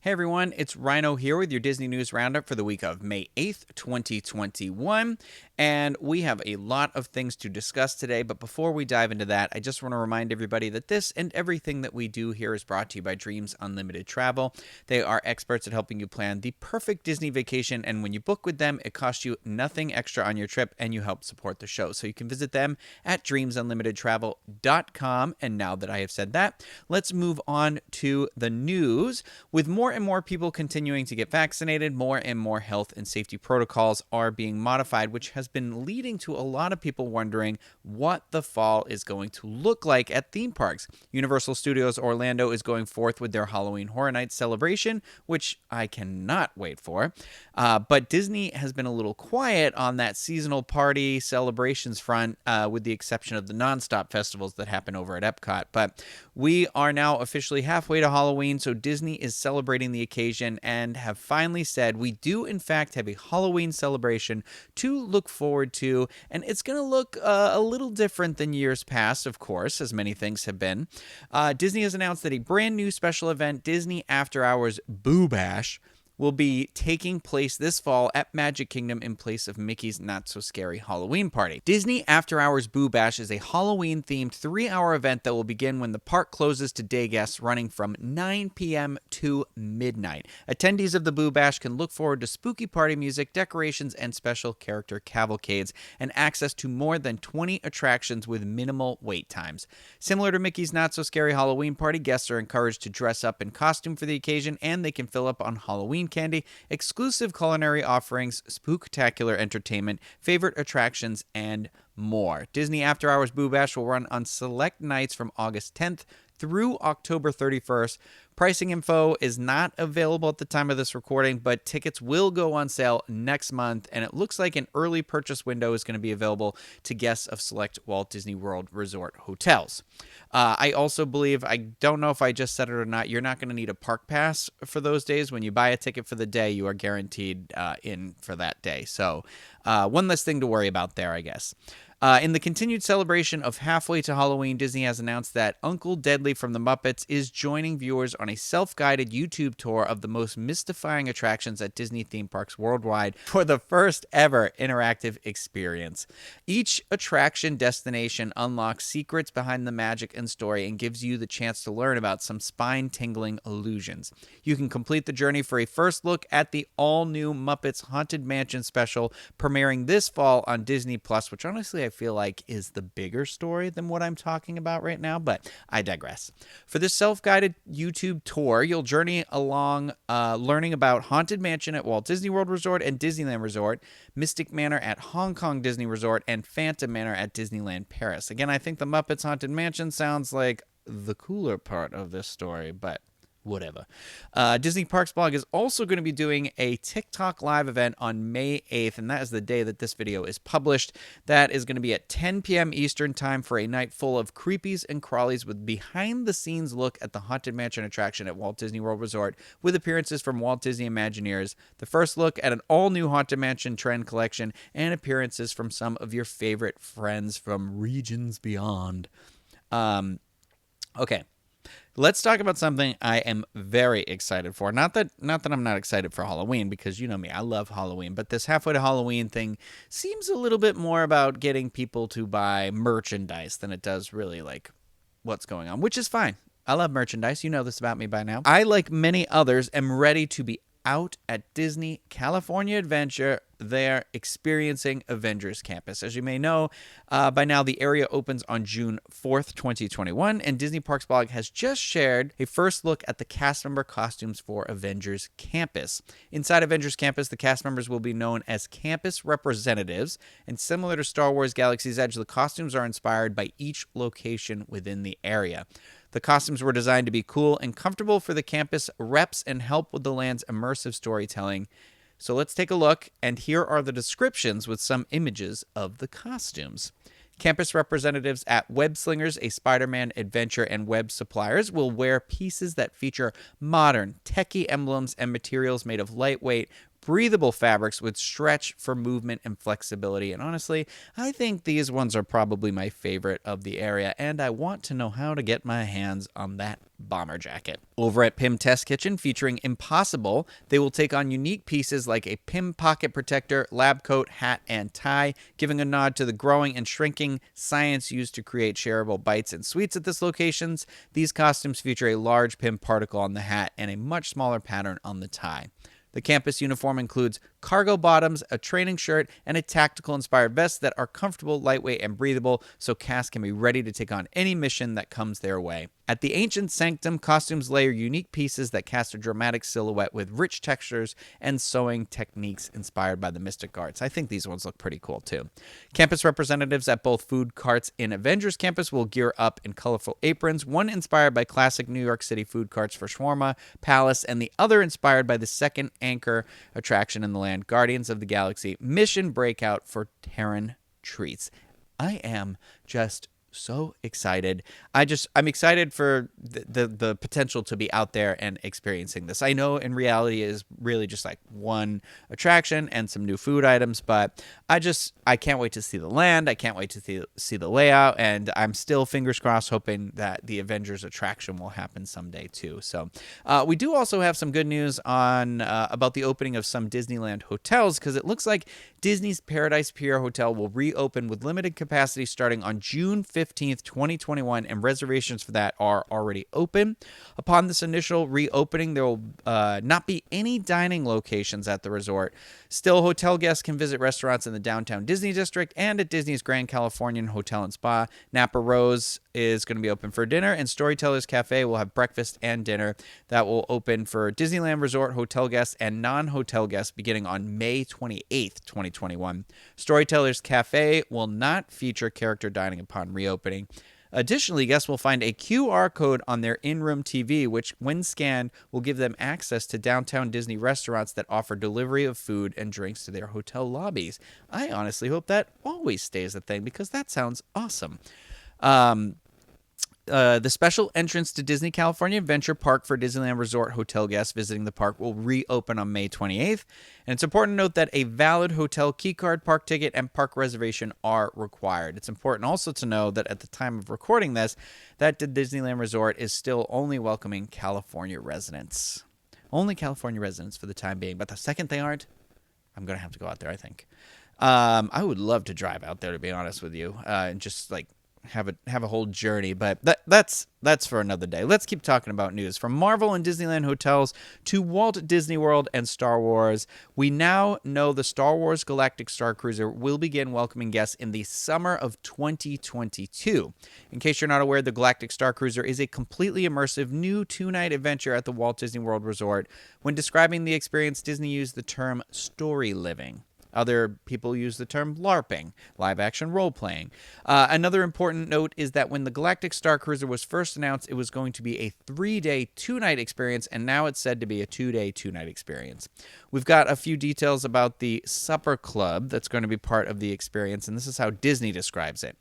Hey everyone, it's Rhino here with your Disney News Roundup for the week of May 8th, 2021. And we have a lot of things to discuss today, but before we dive into that, I just want to remind everybody that this and everything that we do here is brought to you by Dreams Unlimited Travel. They are experts at helping you plan the perfect Disney vacation, and when you book with them, it costs you nothing extra on your trip, and you help support the show. So you can visit them at dreamsunlimitedtravel.com. And now that I have said that, let's move on to the news. With more and more people continuing to get vaccinated, more and more health and safety protocols are being modified, which has been leading to a lot of people wondering what the fall is going to look like at theme parks. Universal Studios Orlando is going forth with their Halloween Horror Nights celebration, which I cannot wait for. But Disney has been a little quiet on that seasonal party celebrations front, with the exception of the nonstop festivals that happen over at Epcot. But we are now officially halfway to Halloween, so Disney is celebrating the occasion and have finally said we do in fact have a Halloween celebration to look forward to, and it's going to look a little different than years past, of course, as many things have been. Disney has announced that a brand new special event, Disney After Hours Boo Bash, will be taking place this fall at Magic Kingdom in place of Mickey's Not So Scary Halloween Party. Disney After Hours Boo Bash is a Halloween-themed 3-hour event that will begin when the park closes to day guests, running from 9 p.m. to midnight. Attendees of the Boo Bash can look forward to spooky party music, decorations, and special character cavalcades, and access to more than 20 attractions with minimal wait times. Similar to Mickey's Not So Scary Halloween Party, guests are encouraged to dress up in costume for the occasion, and they can fill up on Halloween candy, exclusive culinary offerings, spooktacular entertainment, favorite attractions, and more. Disney After Hours Boo Bash will run on select nights from August 10th through October 31st. Pricing info is not available at the time of this recording, but tickets will go on sale next month, and it looks like an early purchase window is going to be available to guests of select Walt Disney World Resort hotels. I also believe, I don't know if I just said it or not, you're not going to need a park pass for those days. When you buy a ticket for the day, you are guaranteed in for that day. So one less thing to worry about there, I guess. In the continued celebration of halfway to Halloween, Disney has announced that Uncle Deadly from the Muppets is joining viewers on a self-guided YouTube tour of the most mystifying attractions at Disney theme parks worldwide for the first ever interactive experience. Each attraction destination unlocks secrets behind the magic and story and gives you the chance to learn about some spine-tingling illusions. You can complete the journey for a first look at the all-new Muppets Haunted Mansion special premiering this fall on Disney+, which honestly I feel like is the bigger story than what I'm talking about right now, but I digress. For this self-guided YouTube tour, you'll journey along learning about Haunted Mansion at Walt Disney World Resort and Disneyland Resort, Mystic Manor at Hong Kong Disney Resort, and Phantom Manor at Disneyland Paris. Again, I think the Muppets Haunted Mansion sounds like the cooler part of this story, but whatever. Disney Parks Blog is also going to be doing a Tik Tok Live event on May 8th, and that is the day that this video is published. That is going to be at 10 p.m. Eastern Time for a night full of creepies and crawlies with behind-the-scenes look at the Haunted Mansion attraction at Walt Disney World Resort, with appearances from Walt Disney Imagineers, the first look at an all-new Haunted Mansion trend collection, and appearances from some of your favorite friends from regions beyond. Okay. Let's talk about something I am very excited for. Not that I'm not excited for Halloween, because you know me, I love Halloween. But this halfway to Halloween thing seems a little bit more about getting people to buy merchandise than it does really like what's going on, which is fine. I love merchandise. You know this about me by now. I, like many others, am ready to be out at Disney California Adventure. They're experiencing Avengers Campus. As you may know, by now the area opens on June 4th, 2021, and Disney Parks Blog has just shared a first look at the cast member costumes for Avengers Campus. Inside Avengers Campus, the cast members will be known as campus representatives, and similar to Star Wars Galaxy's Edge, the costumes are inspired by each location within the area. The costumes were designed to be cool and comfortable for the campus reps and help with the land's immersive storytelling. So let's take a look, and here are the descriptions with some images of the costumes. Campus representatives at Web Slingers, a Spider-Man adventure and web suppliers, will wear pieces that feature modern, techie emblems and materials made of lightweight, breathable fabrics with stretch for movement and flexibility. And honestly, I think these ones are probably my favorite of the area, and I want to know how to get my hands on that bomber jacket. Over at Pym Test Kitchen, featuring Impossible, they will take on unique pieces like a Pym pocket protector, lab coat, hat, and tie, giving a nod to the growing and shrinking science used to create shareable bites and sweets at this locations. These costumes feature a large Pym particle on the hat and a much smaller pattern on the tie. The campus uniform includes cargo bottoms, a training shirt, and a tactical-inspired vest that are comfortable, lightweight, and breathable, so cast can be ready to take on any mission that comes their way. At the Ancient Sanctum, costumes layer unique pieces that cast a dramatic silhouette with rich textures and sewing techniques inspired by the mystic arts. I think these ones look pretty cool, too. Campus representatives at both food carts in Avengers Campus will gear up in colorful aprons, one inspired by classic New York City food carts for Shawarma Palace, and the other inspired by the second anchor attraction in the land, Guardians of the Galaxy Mission Breakout for Terran Treats. I am just so excited. I'm excited for the potential to be out there and experiencing this. I know in reality it is really just like one attraction and some new food items, but I can't wait to see the land. I can't wait to see the layout, and I'm still fingers crossed hoping that the Avengers attraction will happen someday too. So we do also have some good news on about the opening of some Disneyland hotels, because it looks like Disney's Paradise Pier Hotel will reopen with limited capacity starting on June 15th, 2021, and reservations for that are already open. Upon this initial reopening, there will not be any dining locations at the resort. Still, hotel guests can visit restaurants in the downtown Disney district and at Disney's Grand Californian Hotel and Spa. Napa Rose is going to be open for dinner, and Storytellers Cafe will have breakfast and dinner that will open for Disneyland Resort hotel guests and non-hotel guests beginning on May 28th, 2021. Storytellers Cafe will not feature character dining upon reopening. Additionally, guests will find a QR code on their in-room TV, which, when scanned, will give them access to downtown Disney restaurants that offer delivery of food and drinks to their hotel lobbies. I honestly hope that always stays a thing, because that sounds awesome. The special entrance to Disney California Adventure Park for Disneyland Resort hotel guests visiting the park will reopen on May 28th. And it's important to note that a valid hotel keycard, park ticket, and park reservation are required. It's important also to know that at the time of recording this, that the Disneyland Resort is still only welcoming California residents. Only California residents for the time being. But the second they aren't, I'm going to have to go out there, I think. I would love to drive out there, to be honest with you, and just like have a whole journey, but that's for another day. Let's keep talking about news. From Marvel and Disneyland hotels to Walt Disney World and Star Wars, we now know the Star Wars Galactic Starcruiser will begin welcoming guests in the summer of 2022. In case you're not aware, the Galactic Starcruiser is a completely immersive new 2-night adventure at the Walt Disney World Resort. When describing the experience, Disney used the term story living. Other people use the term LARPing, live-action role-playing. Another important note is that when the Galactic Starcruiser was first announced, it was going to be a 3-day, 2-night experience, and now it's said to be a 2-day, 2-night experience. We've got a few details about the supper club that's going to be part of the experience, and this is how Disney describes it.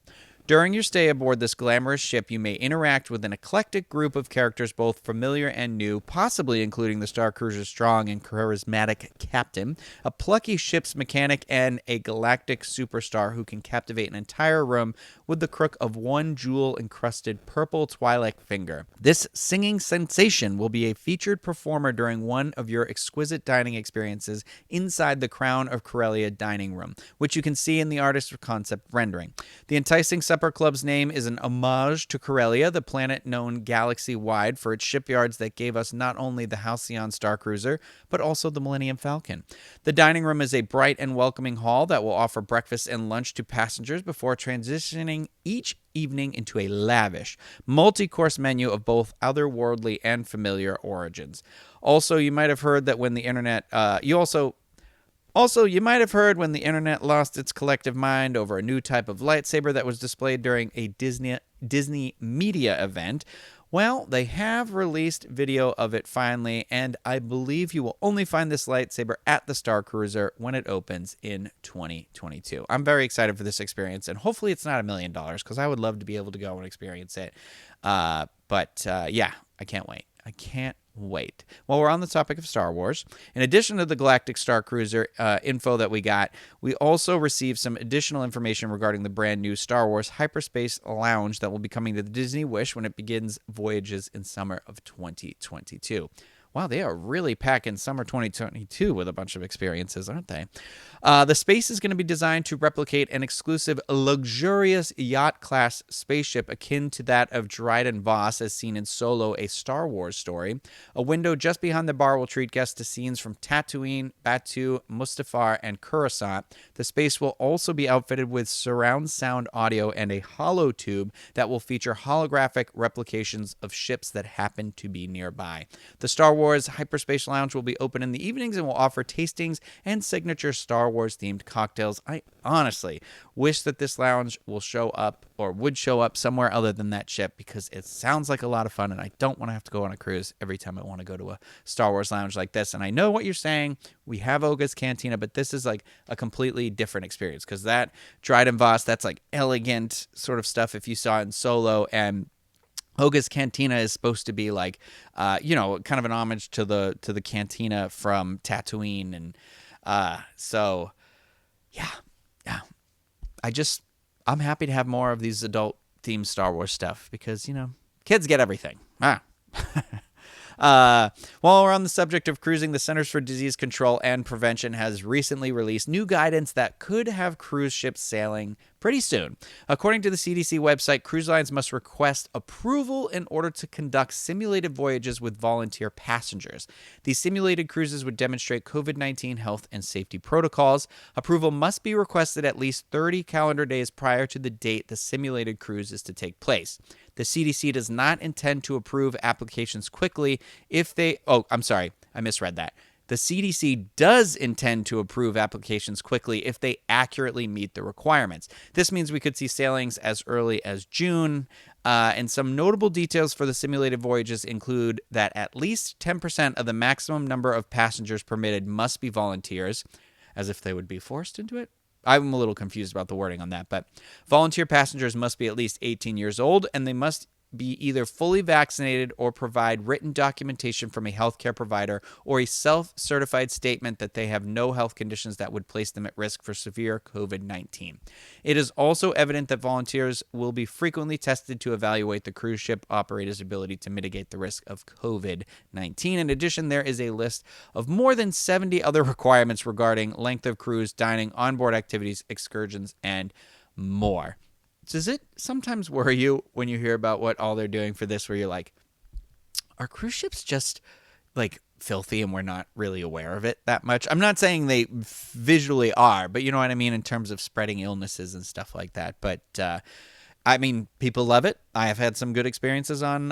During your stay aboard this glamorous ship, you may interact with an eclectic group of characters, both familiar and new, possibly including the Starcruiser's strong and charismatic captain, a plucky ship's mechanic, and a galactic superstar who can captivate an entire room with the crook of one jewel-encrusted purple Twi'lek finger. This singing sensation will be a featured performer during one of your exquisite dining experiences inside the Crown of Corellia dining room, which you can see in the artist's concept rendering. The enticing Supper Club's name is an homage to Corellia, the planet known galaxy-wide for its shipyards that gave us not only the Halcyon Starcruiser, but also the Millennium Falcon. The dining room is a bright and welcoming hall that will offer breakfast and lunch to passengers before transitioning each evening into a lavish, multi-course menu of both otherworldly and familiar origins. Also, you might have heard that when the internet... you might have heard when the internet lost its collective mind over a new type of lightsaber that was displayed during a Disney media event. Well, they have released video of it finally, and I believe you will only find this lightsaber at the Starcruiser when it opens in 2022. I'm very excited for this experience, and hopefully it's not $1 million, because I would love to be able to go and experience it. But yeah, I can't wait. I can't wait. While we're on the topic of Star Wars, in addition to the Galactic Starcruiser info that we got, we also received some additional information regarding the brand new Star Wars Hyperspace Lounge that will be coming to the Disney Wish when it begins voyages in summer of 2022. Wow, they are really packing summer 2022 with a bunch of experiences, aren't they? The space is going to be designed to replicate an exclusive, luxurious yacht-class spaceship akin to that of Dryden Voss, as seen in Solo, a Star Wars story. A window just behind the bar will treat guests to scenes from Tatooine, Batuu, Mustafar, and Coruscant. The space will also be outfitted with surround sound audio and a holo tube that will feature holographic replications of ships that happen to be nearby. The Star Wars Hyperspace Lounge will be open in the evenings and will offer tastings and signature Star Wars-themed cocktails. I honestly wish that this lounge will show up or would show up somewhere other than that ship, because it sounds like a lot of fun, and I don't want to have to go on a cruise every time I want to go to a Star Wars lounge like this. And I know what you're saying. We have Oga's Cantina, but this is like a completely different experience, because that Dryden Voss, that's like elegant sort of stuff if you saw it in Solo, and Oga's Cantina is supposed to be like, kind of an homage to the cantina from Tatooine, and so, yeah. I'm happy to have more of these adult-themed Star Wars stuff, because, kids get everything. While we're on the subject of cruising, the Centers for Disease Control and Prevention has recently released new guidance that could have cruise ships sailing pretty soon. According to the CDC website, cruise lines must request approval in order to conduct simulated voyages with volunteer passengers. These simulated cruises would demonstrate COVID-19 health and safety protocols. Approval must be requested at least 30 calendar days prior to the date the simulated cruise is to take place. The CDC does not intend to approve applications quickly if they... Oh, I'm sorry. I misread that. The CDC does intend to approve applications quickly if they accurately meet the requirements. This means we could see sailings as early as June. And some notable details for the simulated voyages include that at least 10% of the maximum number of passengers permitted must be volunteers, as if they would be forced into it. I'm a little confused about the wording on that, but volunteer passengers must be at least 18 years old, and they must be either fully vaccinated or provide written documentation from a healthcare provider or a self-certified statement that they have no health conditions that would place them at risk for severe COVID-19. It is also evident that volunteers will be frequently tested to evaluate the cruise ship operator's ability to mitigate the risk of COVID-19. In addition, there is a list of more than 70 other requirements regarding length of cruise, dining, onboard activities, excursions, and more. Does it sometimes worry you when you hear about what all they're doing for this, where you're like, are cruise ships just like filthy and we're not really aware of it that much? I'm not saying they visually are, but you know what I mean in terms of spreading illnesses and stuff like that. But I mean, people love it. I have had some good experiences on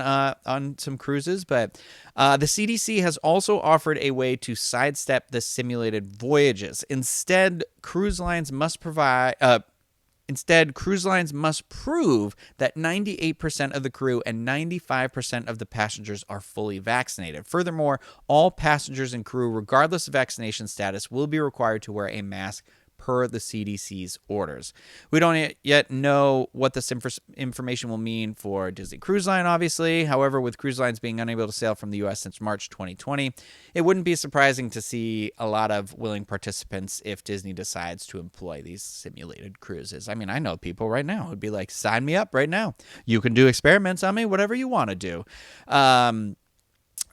some cruises, but the CDC has also offered a way to sidestep the simulated voyages. Instead, cruise lines must prove that 98% of the crew and 95% of the passengers are fully vaccinated. Furthermore, all passengers and crew, regardless of vaccination status, will be required to wear a mask per the CDC's orders. We don't yet know what this information will mean for Disney Cruise Line, obviously. However, with cruise lines being unable to sail from the U.S. since March 2020, it wouldn't be surprising to see a lot of willing participants if Disney decides to employ these simulated cruises. I mean, I know people right now who'd be like, sign me up right now. You can do experiments on me, whatever you want to do.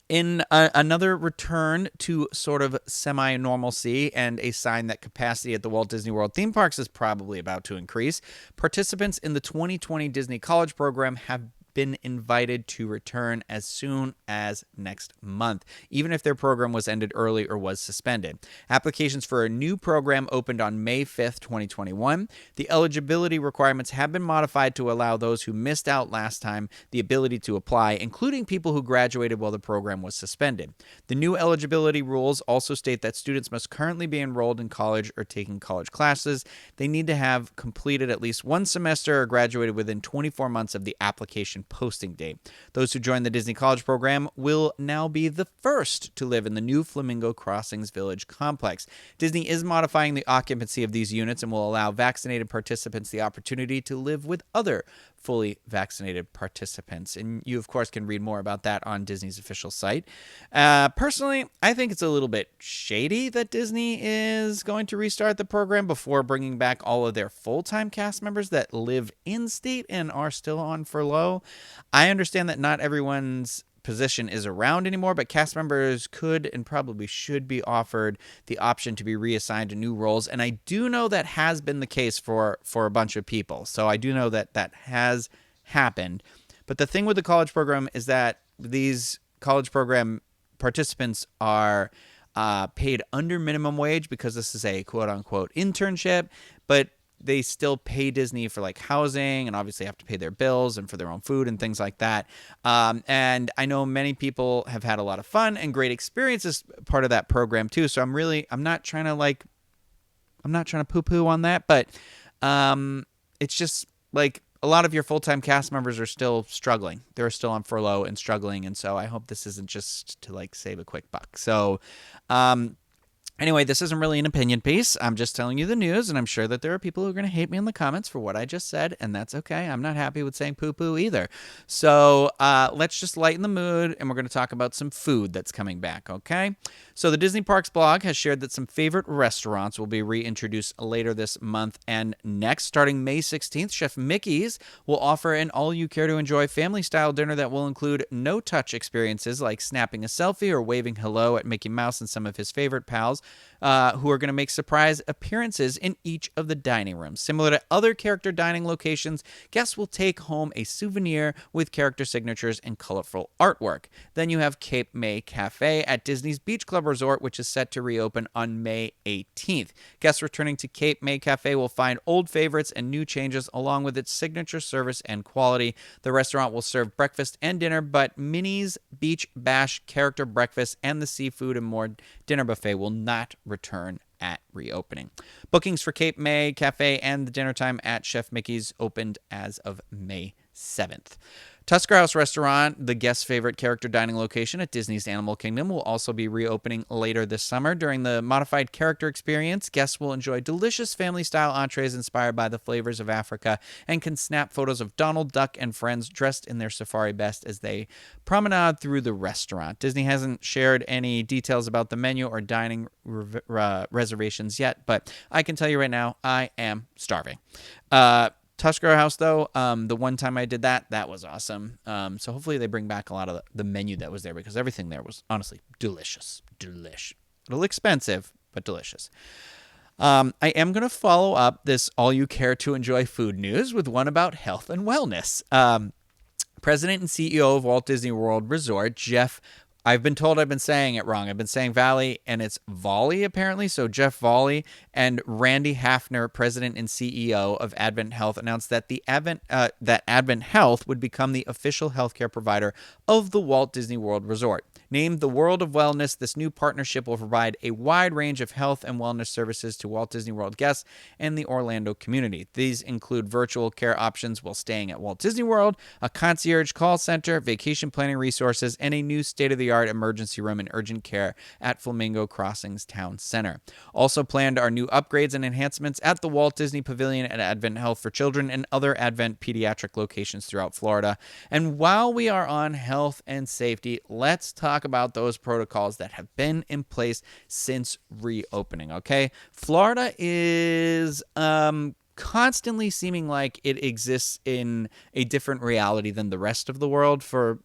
In another return to sort of semi-normalcy and a sign that capacity at the Walt Disney World theme parks is probably about to increase, participants in the 2020 Disney College program have been invited to return as soon as next month, even if their program was ended early or was suspended. Applications for a new program opened on May 5th, 2021. The eligibility requirements have been modified to allow those who missed out last time the ability to apply, including people who graduated while the program was suspended. The new eligibility rules also state that students must currently be enrolled in college or taking college classes. They need to have completed at least one semester or graduated within 24 months of the application posting date. Those who join the Disney College program will now be the first to live in the new Flamingo Crossings Village complex. Disney is modifying the occupancy of these units and will allow vaccinated participants the opportunity to live with other fully vaccinated participants. And you, of course, can read more about that on Disney's official site. Personally, I think it's a little bit shady that Disney is going to restart the program before bringing back all of their full-time cast members that live in-state and are still on furlough. I understand that not everyone's position is around anymore, but cast members could and probably should be offered the option to be reassigned to new roles. And I do know that has been the case for a bunch of people. So I do know that that has happened. But the thing with the college program is that these college program participants are paid under minimum wage because this is a quote unquote internship, but they still pay Disney for like housing and obviously have to pay their bills and for their own food and things like that. And I know many people have had a lot of fun and great experiences part of that program too. So I'm not trying to poo-poo on that, but it's just like a lot of your full-time cast members are still struggling. They're still on furlough and struggling. And so I hope this isn't just to like save a quick buck. So, anyway, this isn't really an opinion piece. I'm just telling you the news, and I'm sure that there are people who are going to hate me in the comments for what I just said, and that's okay. I'm not happy with saying poo-poo either. So let's just lighten the mood, and we're going to talk about some food that's coming back, okay? So the Disney Parks blog has shared that some favorite restaurants will be reintroduced later this month and next. Starting May 16th, Chef Mickey's will offer an all-you-care-to-enjoy family-style dinner that will include no-touch experiences like snapping a selfie or waving hello at Mickey Mouse and some of his favorite pals, who are going to make surprise appearances in each of the dining rooms. Similar to other character dining locations, guests will take home a souvenir with character signatures and colorful artwork. Then you have Cape May Cafe at Disney's Beach Club Resort, which is set to reopen on May 18th. Guests returning to Cape May Cafe will find old favorites and new changes along with its signature service and quality. The restaurant will serve breakfast and dinner, but Minnie's Beach Bash character breakfast and the seafood and more dinner buffet will not return at reopening. Bookings for Cape May Cafe and the dinner time at Chef Mickey's opened as of May 7th. Tusker House Restaurant, the guest's favorite character dining location at Disney's Animal Kingdom, will also be reopening later this summer. During the modified character experience, guests will enjoy delicious family-style entrees inspired by the flavors of Africa and can snap photos of Donald Duck and friends dressed in their safari best as they promenade through the restaurant. Disney hasn't shared any details about the menu or dining reservations yet, but I can tell you right now, I am starving. Tusker House, though, the one time I did that was awesome. So hopefully they bring back a lot of the menu that was there because everything there was honestly delicious. Delish. A little expensive, but delicious. I am going to follow up this all you care to enjoy food news with one about health and wellness. President and CEO of Walt Disney World Resort, Jeff, I've been told I've been saying it wrong. I've been saying Valley, and it's Volley, apparently. So Jeff Volley and Randy Hafner, president and CEO of Advent Health, announced that that Advent Health would become the official healthcare provider of the Walt Disney World Resort. Named the World of Wellness, this new partnership will provide a wide range of health and wellness services to Walt Disney World guests and the Orlando community. These include virtual care options while staying at Walt Disney World, a concierge call center, vacation planning resources, and a new state-of-the-art emergency room and urgent care at Flamingo Crossings Town Center. Also planned are new upgrades and enhancements at the Walt Disney Pavilion at Advent Health for Children and other Advent pediatric locations throughout Florida. And while we are on health and safety, let's talk about those protocols that have been in place since reopening, okay? Florida is constantly seeming like it exists in a different reality than the rest of the world for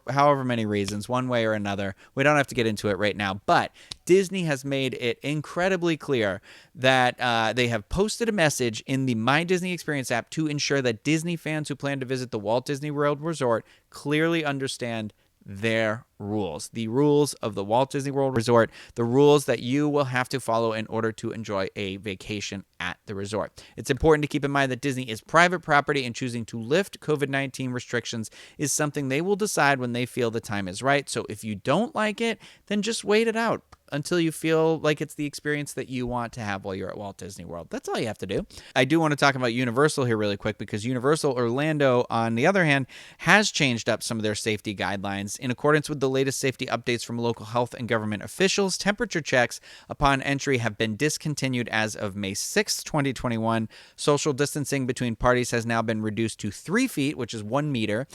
however many reasons, one way or another. We don't have to get into it right now, but Disney has made it incredibly clear that they have posted a message in the My Disney Experience app to ensure that Disney fans who plan to visit the Walt Disney World Resort clearly understand their rules, the rules of the Walt Disney World Resort, the rules that you will have to follow in order to enjoy a vacation at the resort. It's important to keep in mind that Disney is private property and choosing to lift COVID-19 restrictions is something they will decide when they feel the time is right. So if you don't like it, then just wait it out. until you feel like it's the experience that you want to have while you're at Walt Disney World. That's all you have to do. I do want to talk about Universal here really quick, because Universal Orlando, on the other hand, has changed up some of their safety guidelines. In accordance with the latest safety updates from local health and government officials, temperature checks upon entry have been discontinued as of May 6, 2021. Social distancing between parties has now been reduced to 3 feet, which is 1 meter.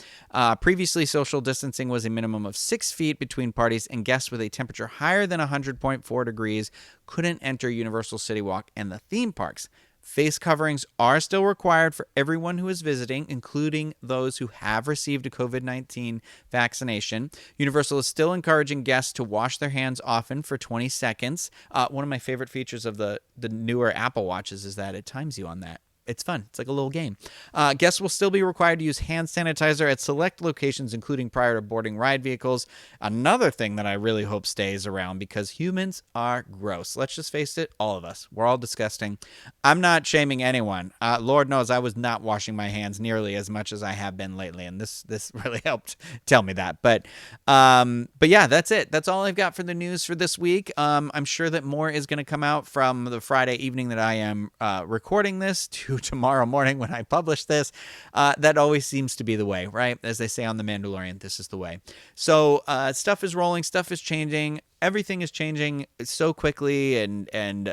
Previously, social distancing was a minimum of 6 feet between parties, and guests with a temperature higher than 100.4 degrees couldn't enter Universal City Walk and the theme parks. Face coverings are still required for everyone who is visiting, including those who have received a COVID-19 vaccination. Universal is still encouraging guests to wash their hands often for 20 seconds. One of my favorite features of the newer Apple Watches is that it times you on that. It's fun. It's like a little game. Guests will still be required to use hand sanitizer at select locations, including prior to boarding ride vehicles. Another thing that I really hope stays around, because humans are gross. Let's just face it, all of us. We're all disgusting. I'm not shaming anyone. Lord knows I was not washing my hands nearly as much as I have been lately, and this really helped tell me that. But yeah, that's it. That's all I've got for the news for this week. I'm sure that more is going to come out from the Friday evening that I am recording this to tomorrow morning when I publish this. That always seems to be the way, right? As they say on The Mandalorian, this is the way. So stuff is rolling, stuff is changing. Everything is changing so quickly, and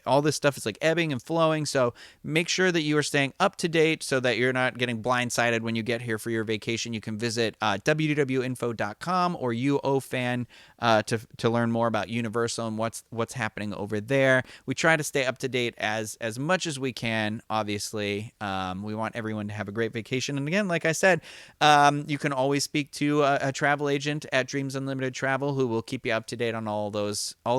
all this stuff is like ebbing and flowing. So make sure that you are staying up to date so that you're not getting blindsided when you get here for your vacation. You can visit www.info.com or UOFan to learn more about Universal and what's happening over there. We try to stay up to date as much as we can. Obviously, we want everyone to have a great vacation. And again, like I said, you can always speak to a travel agent at Dreams Unlimited Travel who will keep you up to date on all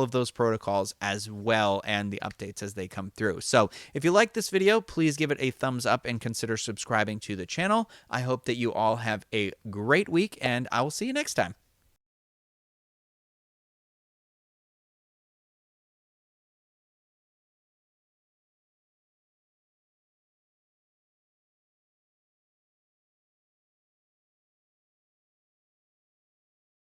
of those protocols as well, and the updates as they come through. So if you like this video, please give it a thumbs up and consider subscribing to the channel. I hope that you all have a great week, and I will see you next time.